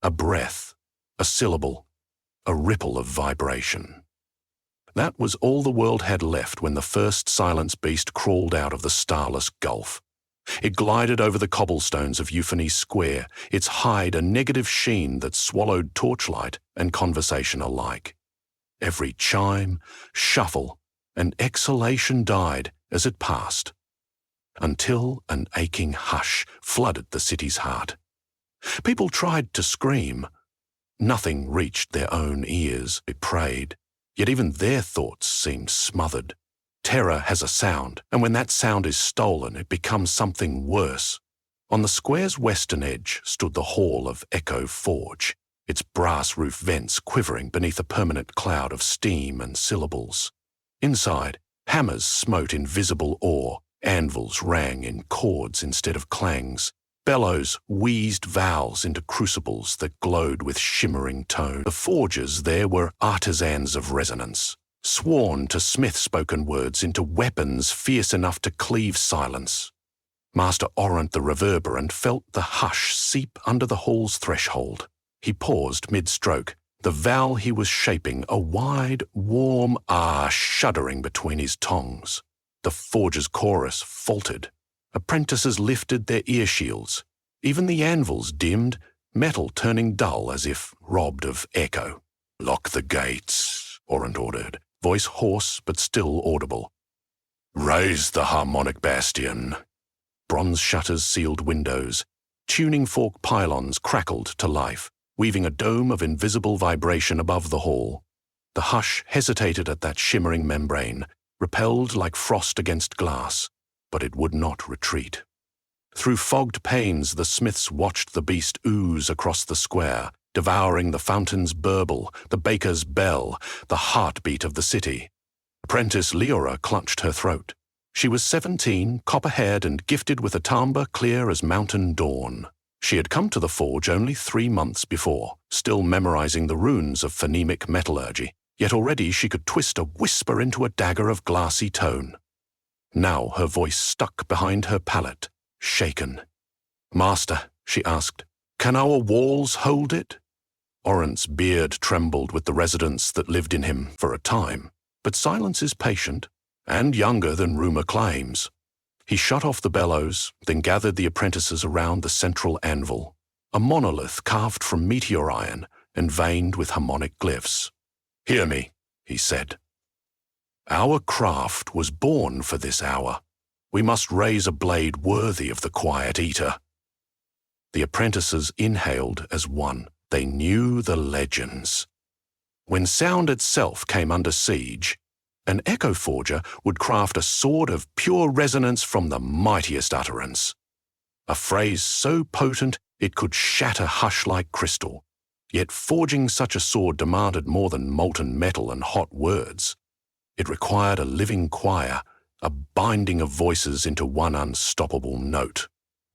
A breath, a syllable, a ripple of vibration. That was all the world had left when the first silence beast crawled out of the starless gulf. It glided over the cobblestones of Euphony Square, its hide a negative sheen that swallowed torchlight and conversation alike. Every chime, shuffle, and exhalation died as it passed, until an aching hush flooded the city's heart. People tried to scream. Nothing reached their own ears, it prayed, yet even their thoughts seemed smothered. Terror has a sound, and when that sound is stolen, it becomes something worse. On the square's western edge stood the hall of Echo Forge, its brass roof vents quivering beneath a permanent cloud of steam and syllables. Inside, hammers smote in visible awe, anvils rang in chords instead of clangs, bellows wheezed vowels into crucibles that glowed with shimmering tone. The forgers there were artisans of resonance, sworn to smith spoken words into weapons fierce enough to cleave silence. Master Orant the Reverberant felt the hush seep under the hall's threshold. He paused mid-stroke, the vowel he was shaping a wide, warm ah shuddering between his tongs. The forger's chorus faltered. Apprentices lifted their ear shields. Even the anvils dimmed, metal turning dull as if robbed of echo. "Lock the gates," Orant ordered, voice hoarse but still audible. "Raise the harmonic bastion." Bronze shutters sealed windows. Tuning fork pylons crackled to life, weaving a dome of invisible vibration above the hall. The hush hesitated at that shimmering membrane, repelled like frost against glass, but it would not retreat. Through fogged panes the smiths watched the beast ooze across the square, devouring the fountain's burble, the baker's bell, the heartbeat of the city. Apprentice Leora clutched her throat. She was 17, copper-haired and gifted with a timbre clear as mountain dawn. She had come to the forge only 3 months before, still memorizing the runes of phonemic metallurgy, yet already she could twist a whisper into a dagger of glassy tone. Now her voice stuck behind her palate, shaken. "Master," she asked, "can our walls hold it?" Orant's beard trembled with the residence that lived in him for a time, but silence is patient, and younger than rumour claims. He shut off the bellows, then gathered the apprentices around the central anvil, a monolith carved from meteor iron and veined with harmonic glyphs. "Hear me," he said. "Our craft was born for this hour. We must raise a blade worthy of the Quiet Eater." The apprentices inhaled as one. They knew the legends. When sound itself came under siege, an echo forger would craft a sword of pure resonance from the mightiest utterance. A phrase so potent it could shatter hush like crystal. Yet forging such a sword demanded more than molten metal and hot words. It required a living choir, a binding of voices into one unstoppable note.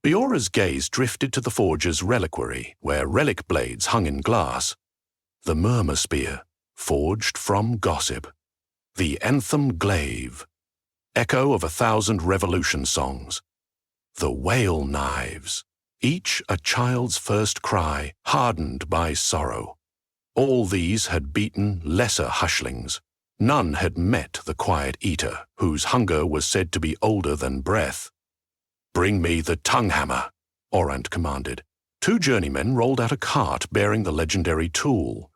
Leora's gaze drifted to the forger's reliquary, where relic blades hung in glass. The murmur spear, forged from gossip. The anthem glaive, echo of 1,000 revolution songs. The whale knives, each a child's first cry, hardened by sorrow. All these had beaten lesser hushlings. None had met the Quiet Eater, whose hunger was said to be older than breath. "Bring me the tongue hammer," Orant commanded. 2 journeymen rolled out a cart bearing the legendary tool,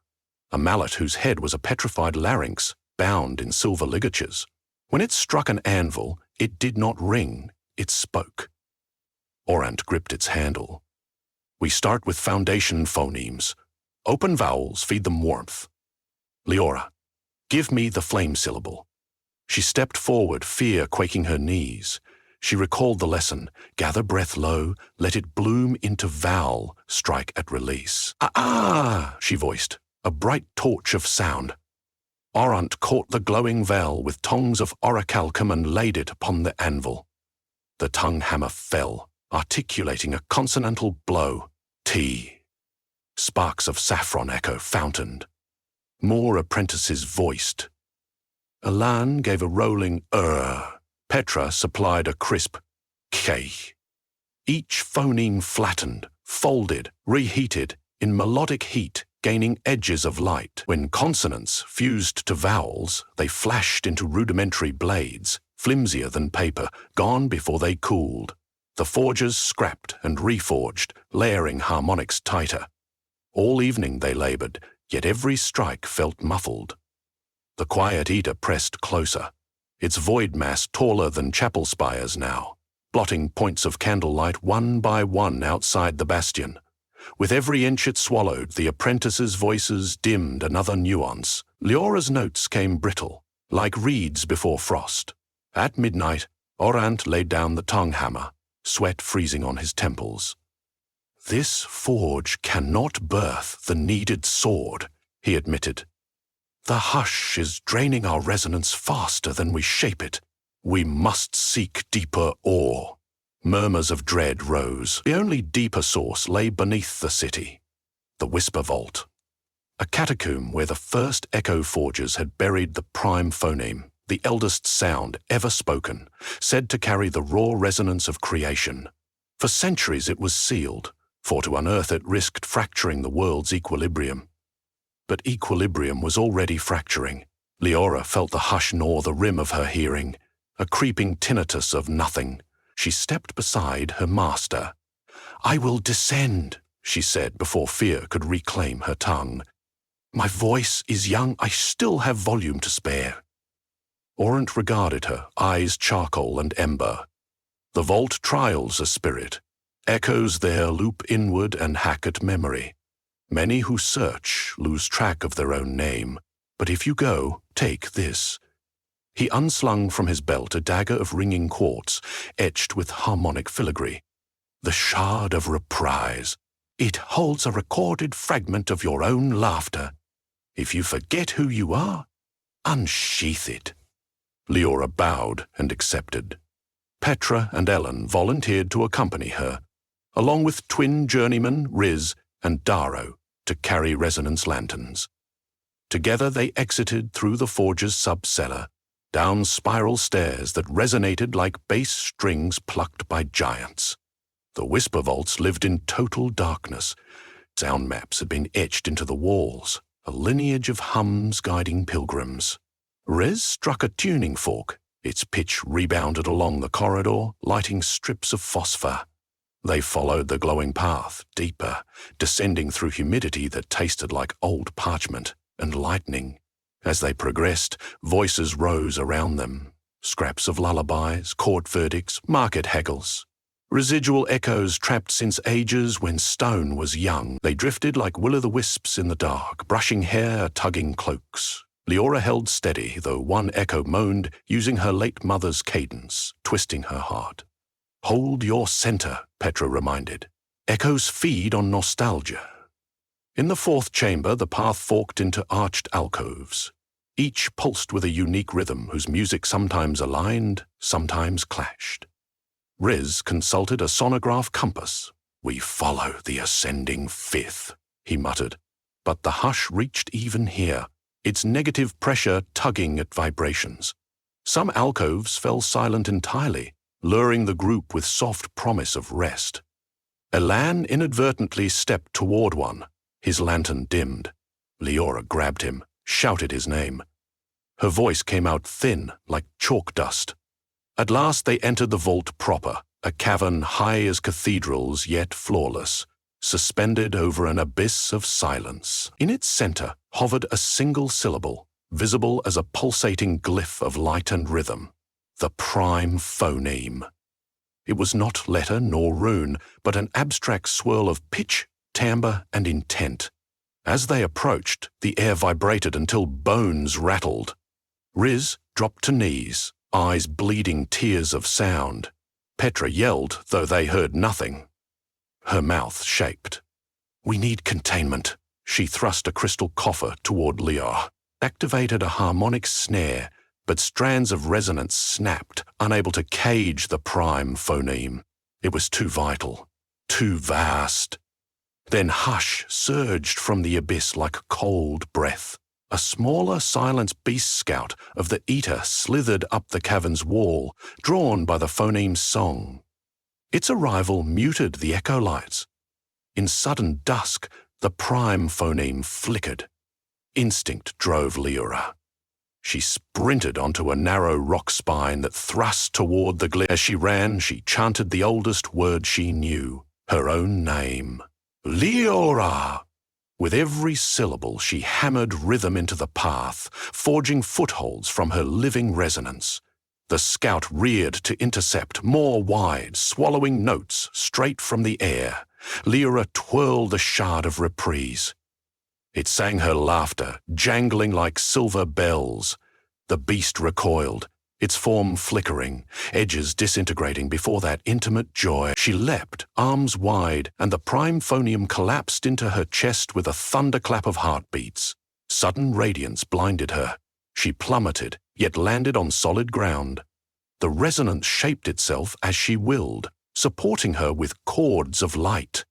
a mallet whose head was a petrified larynx bound in silver ligatures. When it struck an anvil, it did not ring, it spoke. Orant gripped its handle. "We start with foundation phonemes. Open vowels feed them warmth. Leora, give me the flame syllable." She stepped forward, fear quaking her knees. She recalled the lesson, gather breath low, let it bloom into vowel, strike at release. "Ah!" she voiced, a bright torch of sound. Orant caught the glowing vowel with tongs of orichalcum and laid it upon the anvil. The tongue hammer fell, articulating a consonantal blow. T. Sparks of saffron echo fountained. More apprentices voiced. Alan gave a rolling Petra supplied a crisp K. Each phoneme flattened, folded, reheated, in melodic heat, gaining edges of light. When consonants fused to vowels, they flashed into rudimentary blades, flimsier than paper, gone before they cooled. The forgers scrapped and reforged, layering harmonics tighter. All evening they labored, yet every strike felt muffled. The quiet eater pressed closer, its void mass taller than chapel spires now, blotting points of candlelight one by one outside the bastion. With every inch it swallowed, the apprentices' voices dimmed another nuance. Leora's notes came brittle, like reeds before frost. At midnight, Orant laid down the tongue hammer, sweat freezing on his temples. "This forge cannot birth the needed sword," he admitted. "The hush is draining our resonance faster than we shape it. We must seek deeper ore." Murmurs of dread rose. The only deeper source lay beneath the city, the Whisper Vault, a catacomb where the first echo forgers had buried the prime phoneme, the eldest sound ever spoken, said to carry the raw resonance of creation. For centuries it was sealed, for to unearth it risked fracturing the world's equilibrium. But equilibrium was already fracturing. Leora felt the hush gnaw the rim of her hearing, a creeping tinnitus of nothing. She stepped beside her master. "I will descend," she said before fear could reclaim her tongue. "My voice is young, I still have volume to spare." Orant regarded her, eyes charcoal and ember. The vault trials a spirit. Echoes there loop inward and hack at memory. Many who search lose track of their own name. But if you go, take this. He unslung from his belt a dagger of ringing quartz, etched with harmonic filigree. The shard of reprise. It holds a recorded fragment of your own laughter. If you forget who you are, unsheath it. Leora bowed and accepted. Petra and Ellen volunteered to accompany her, along with twin journeymen Riz and Darrow, to carry resonance lanterns. Together they exited through the forge's sub-cellar, down spiral stairs that resonated like bass strings plucked by giants. The Whisper Vaults lived in total darkness. Sound maps had been etched into the walls, a lineage of hums guiding pilgrims. Rez struck a tuning fork. Its pitch rebounded along the corridor, lighting strips of phosphor. They followed the glowing path, deeper, descending through humidity that tasted like old parchment, and lightning. As they progressed, voices rose around them. Scraps of lullabies, court verdicts, market haggles. Residual echoes trapped since ages when stone was young. They drifted like will-o'-the-wisps in the dark, brushing hair, tugging cloaks. Leora held steady, though one echo moaned, using her late mother's cadence, twisting her heart. "Hold your center," Petra reminded. "Echoes feed on nostalgia." In the fourth chamber, the path forked into arched alcoves, each pulsed with a unique rhythm whose music sometimes aligned, sometimes clashed. Riz consulted a sonograph compass. "We follow the ascending fifth," he muttered. But the hush reached even here, its negative pressure tugging at vibrations. Some alcoves fell silent entirely, luring the group with soft promise of rest. Elan inadvertently stepped toward one. His lantern dimmed. Leora grabbed him, shouted his name. Her voice came out thin, like chalk dust. At last they entered the vault proper, a cavern high as cathedrals yet flawless, suspended over an abyss of silence. In its center hovered a single syllable, visible as a pulsating glyph of light and rhythm, the prime phoneme. It was not letter nor rune, but an abstract swirl of pitch, timbre, and intent. As they approached, the air vibrated until bones rattled. Riz dropped to knees, eyes bleeding tears of sound. Petra yelled, though they heard nothing. Her mouth shaped. "We need containment." She thrust a crystal coffer toward Leora, activated a harmonic snare, but strands of resonance snapped, unable to cage the prime phoneme. It was too vital, too vast. Then hush surged from the abyss like cold breath. A smaller silence beast scout of the Eater slithered up the cavern's wall, drawn by the phoneme's song. Its arrival muted the echo lights. In sudden dusk, The prime phoneme flickered. Instinct drove Leora. She sprinted onto a narrow rock spine that thrust toward the glare. As she ran, she chanted the oldest word she knew, her own name. Leora! With every syllable, she hammered rhythm into the path, forging footholds from her living resonance. The scout reared to intercept, more wide, swallowing notes straight from the air. Leora twirled the shard of reprise. It sang her laughter, jangling like silver bells. The beast recoiled, its form flickering, edges disintegrating before that intimate joy. She leapt, arms wide, and the prime phoneme collapsed into her chest with a thunderclap of heartbeats. Sudden radiance blinded her. She plummeted, yet landed on solid ground. The resonance shaped itself as she willed, supporting her with cords of light.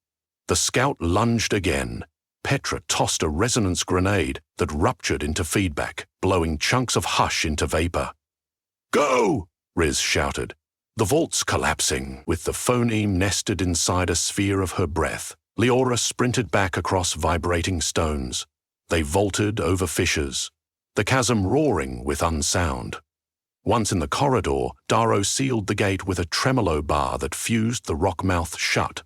The scout lunged again. Petra tossed a resonance grenade that ruptured into feedback, blowing chunks of hush into vapor. "Go!" Riz shouted. The vault's collapsing, with the phoneme nested inside a sphere of her breath. Leora sprinted back across vibrating stones. They vaulted over fissures, the chasm roaring with unsound. Once in the corridor, Darrow sealed the gate with a tremolo bar that fused the rock mouth shut.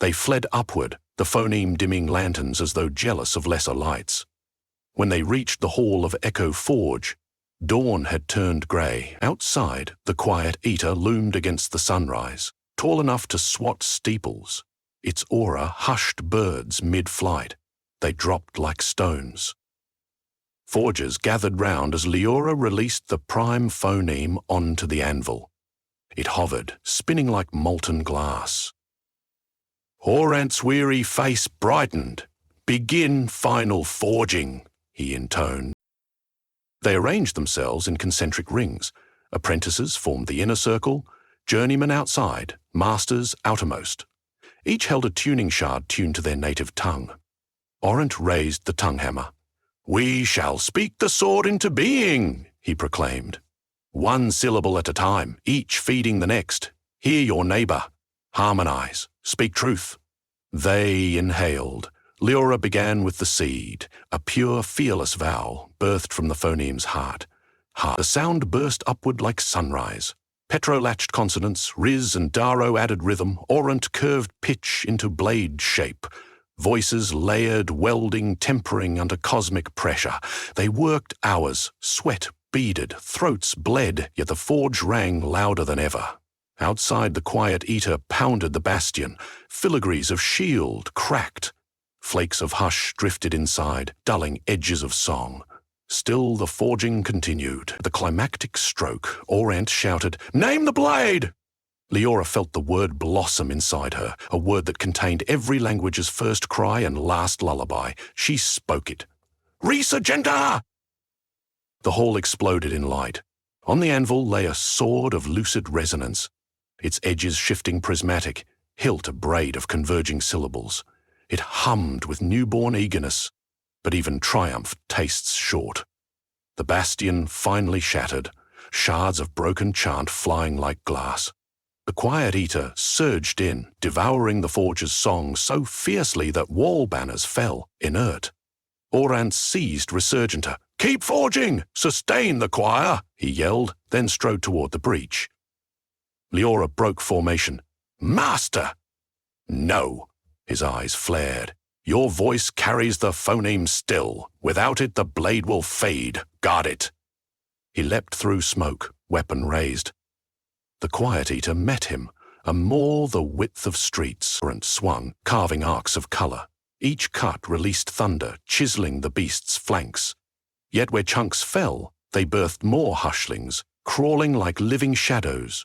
They fled upward, the phoneme dimming lanterns as though jealous of lesser lights. When they reached the hall of Echo Forge, dawn had turned grey. Outside, the quiet eater loomed against the sunrise, tall enough to swat steeples. Its aura hushed birds mid-flight. They dropped like stones. Forgers gathered round as Leora released the prime phoneme onto the anvil. It hovered, spinning like molten glass. Orant's weary face brightened. "Begin final forging," he intoned. They arranged themselves in concentric rings. Apprentices formed the inner circle, journeymen outside, masters outermost. Each held a tuning shard tuned to their native tongue. Orant raised the tongue hammer. "We shall speak the sword into being," he proclaimed. "One syllable at a time, each feeding the next. Hear your neighbor. Harmonize. Speak truth." They inhaled. Leora began with the seed, a pure, fearless vow, birthed from the phoneme's heart. The sound burst upward like sunrise. Petro latched consonants, Riz and Darrow added rhythm, Orant curved pitch into blade shape. Voices layered, welding, tempering under cosmic pressure. They worked hours, sweat beaded, throats bled, yet the forge rang louder than ever. Outside, the quiet eater pounded the bastion. Filigrees of shield cracked. Flakes of hush drifted inside, dulling edges of song. Still the forging continued. At the climactic stroke, Orant shouted, "Name the blade!" Leora felt the word blossom inside her, a word that contained every language's first cry and last lullaby. She spoke it. "Resurgenta!" The hall exploded in light. On the anvil lay a sword of lucid resonance, its edges shifting prismatic, hilt a braid of converging syllables. It hummed with newborn eagerness, but even triumph tastes short. The bastion finally shattered, shards of broken chant flying like glass. The quiet eater surged in, devouring the forger's song so fiercely that wall banners fell, inert. Orant seized Resurgenta. "Keep forging! Sustain the choir!" he yelled, then strode toward the breach. Leora broke formation. "Master!" "No!" His eyes flared. "Your voice carries the phoneme still. Without it, the blade will fade. Guard it." He leapt through smoke, weapon raised. The quiet eater met him, a maul the width of streets, and swung, carving arcs of color. Each cut released thunder, chiseling the beast's flanks. Yet where chunks fell, they birthed more hushlings, crawling like living shadows.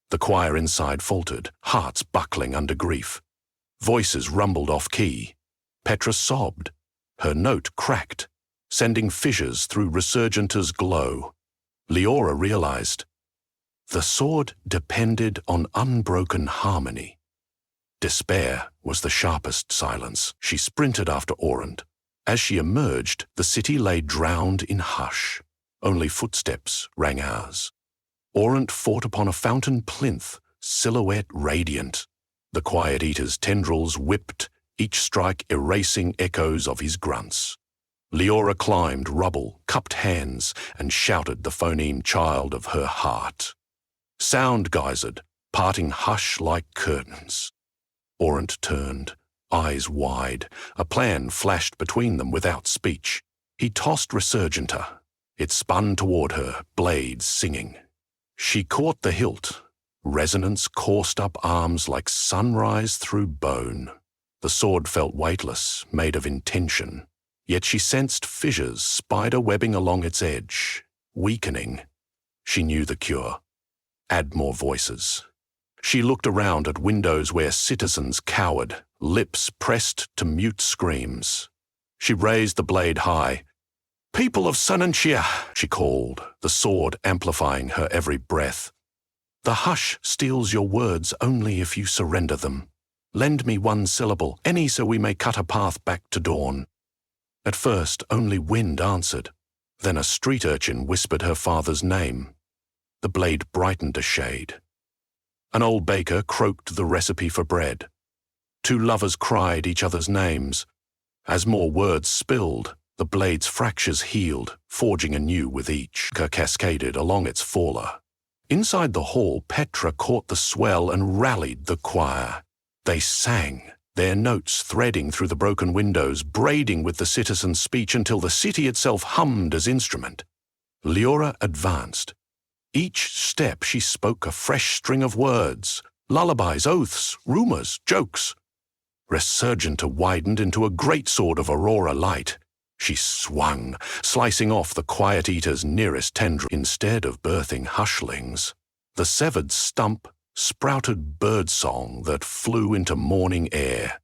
The choir inside faltered, hearts buckling under grief. Voices rumbled off-key. Petra sobbed. Her note cracked, sending fissures through Resurgenta's glow. Leora realized. The sword depended on unbroken harmony. Despair was the sharpest silence. She sprinted after Orant. As she emerged, the city lay drowned in hush. Only footsteps rang ours. Orant fought upon a fountain plinth, silhouette radiant. The quiet eater's tendrils whipped, each strike erasing echoes of his grunts. Leora climbed rubble, cupped hands, and shouted the phoneme child of her heart. Sound geysered, parting hush like curtains. Orant turned, eyes wide. A plan flashed between them without speech. He tossed Resurgenta. It spun toward her, blades singing. She caught the hilt. Resonance coursed up arms like sunrise through bone. The sword felt weightless, made of intention. Yet she sensed fissures spider webbing along its edge, weakening. She knew the cure. Add more voices. She looked around at windows where citizens cowered, lips pressed to mute screams. She raised the blade high. "People of Sunanchia," she called, the sword amplifying her every breath. "The hush steals your words only if you surrender them. Lend me one syllable, any, so we may cut a path back to dawn." At first, only wind answered. Then a street urchin whispered her father's name. The blade brightened a shade. An old baker croaked the recipe for bread. Two lovers cried each other's names. As more words spilled, the blade's fractures healed, forging anew with each. Cascaded along its faller. Inside the hall, Petra caught the swell and rallied the choir. They sang, their notes threading through the broken windows, braiding with the citizen's speech until the city itself hummed as instrument. Leora advanced. Each step she spoke a fresh string of words, lullabies, oaths, rumors, jokes. Resurgenta widened into a great sword of aurora light. She swung, slicing off the quiet eater's nearest tendril. Instead of birthing hushlings, the severed stump sprouted birdsong that flew into morning air.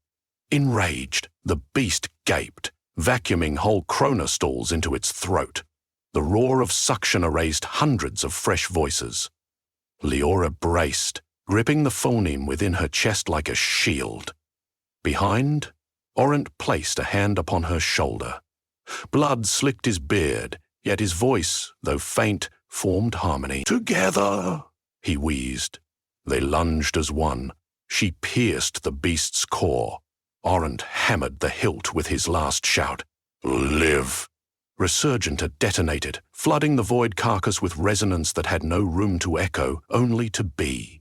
Enraged, the beast gaped, vacuuming whole chronostalls into its throat. The roar of suction erased hundreds of fresh voices. Leora braced, gripping the phoneme within her chest like a shield. Behind, Orant placed a hand upon her shoulder. Blood slicked his beard, yet his voice, though faint, formed harmony. "Together," he wheezed. They lunged as one. She pierced the beast's core. Orant hammered the hilt with his last shout. "Live!" Resurgenta detonated, flooding the void carcass with resonance that had no room to echo, only to be.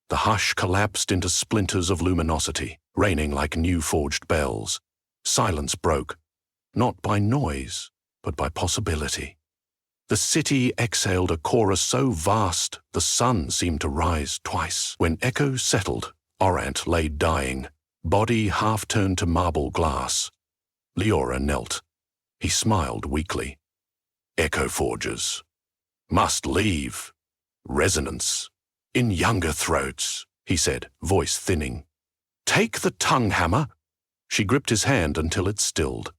The hush collapsed into splinters of luminosity, raining like new-forged bells. Silence broke, not by noise, but by possibility. The city exhaled a chorus so vast the sun seemed to rise twice. When echo settled, Orant lay dying, body half turned to marble glass. Leora knelt. He smiled weakly. "Echo forgers. Must leave. Resonance. In younger throats," he said, voice thinning. "Take the tongue hammer." She gripped his hand until it stilled.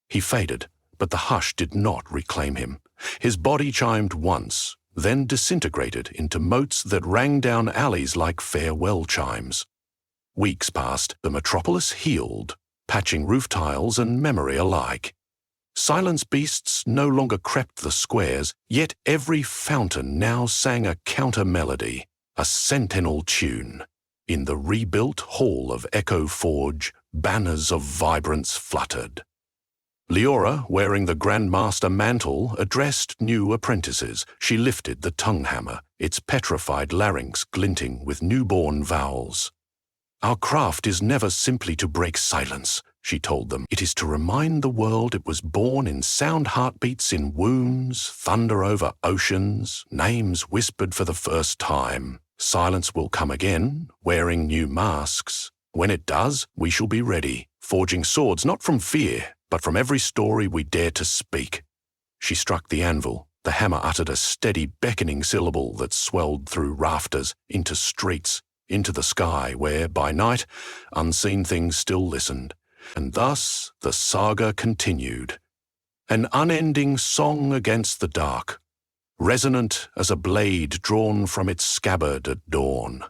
He faded, but the hush did not reclaim him. His body chimed once, then disintegrated into motes that rang down alleys like farewell chimes. Weeks passed, the metropolis healed, patching roof tiles and memory alike. Silence beasts no longer crept the squares, yet every fountain now sang a counter-melody, a sentinel tune. In the rebuilt hall of Echo Forge, banners of vibrance fluttered. Leora, wearing the Grandmaster mantle, addressed new apprentices. She lifted the tongue hammer, its petrified larynx glinting with newborn vowels. "Our craft is never simply to break silence," she told them. "It is to remind the world it was born in sound heartbeats in wombs, thunder over oceans, names whispered for the first time. Silence will come again, wearing new masks. When it does, we shall be ready, forging swords not from fear, but from every story we dare to speak." She struck the anvil. The hammer uttered a steady, beckoning syllable that swelled through rafters, into streets, into the sky where, by night, unseen things still listened. And thus the saga continued. An unending song against the dark, resonant as a blade drawn from its scabbard at dawn.